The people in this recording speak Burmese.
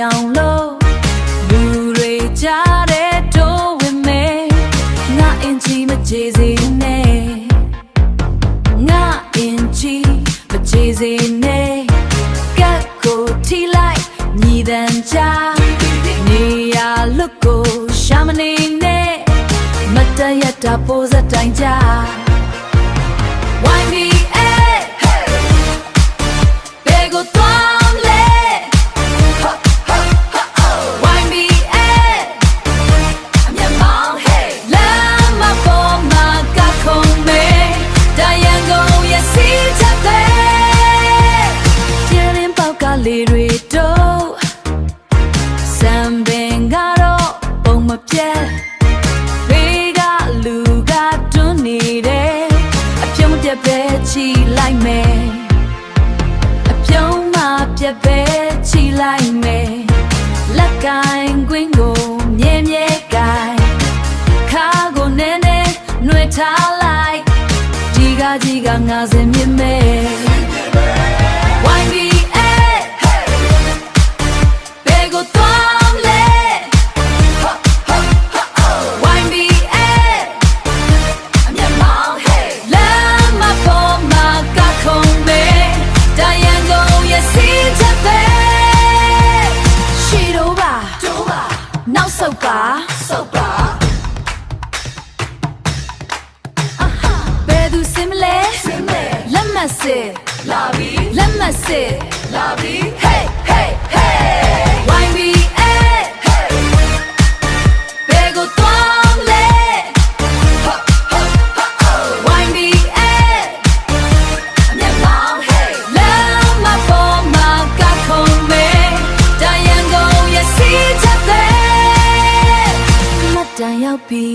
အောင်လို့လူတွေကြားတဲ့တိုးဝင်မယ်ငါအင်ချီမကြေစေနဲ့ငါအင်ချီမကြေစေနဲ့ကတ်ကိုထိလိုက်ညီတန်ချနေရလွတ်ကိုရှာမနေနဲ့မတရတာပိုးစတိုင်းကြYBA ဘယ်ကိုသွားလဲ YBA အမြတ်မောင်း hey လမ်းမပေါ်မှာကခုံမေတရန်ကုန်ရဲ့စီးချက်တဲ့ကျင်းရင်ပေါက်ကလေးတွေတော့စံပင်ကတော့ပုံမပြတ်ဘေးကလူကတွန်းနေတယ်အပြုံးပြက်ပဲချီလိုက်မယ်အပြုံးမပြက်ပဲချီလိုက်မယ်လက်ကင်ကွင်းကိုမြဲမြဲကိုင်ခါကိုနည်းနည်းနှွေထားလိုက်ကြီးကငါစင်မြင်မယ် YBA ဘယ်ကိုသွားလဲ YBA အမြတ်မောင်း hey လမ်းမပေါ်မှာကခုံမေတရန်ကုန်ရဲ့စီးချက်ပဲရှီတော့ပါနောက်ဆုတ်ပါဘယ်သူစင်မလဲလက်မစစ်လာပြီလက်မစစ်လာပြီ hey YBA ဘယ်ကိုသွားလဲ YBA အမြတ်မောင်း hey လမ်းမပေါ်မှာကခုံမေတရန်ကုန်ရဲ့စီးချက်တဲ့မတန်ရောက်ပြီ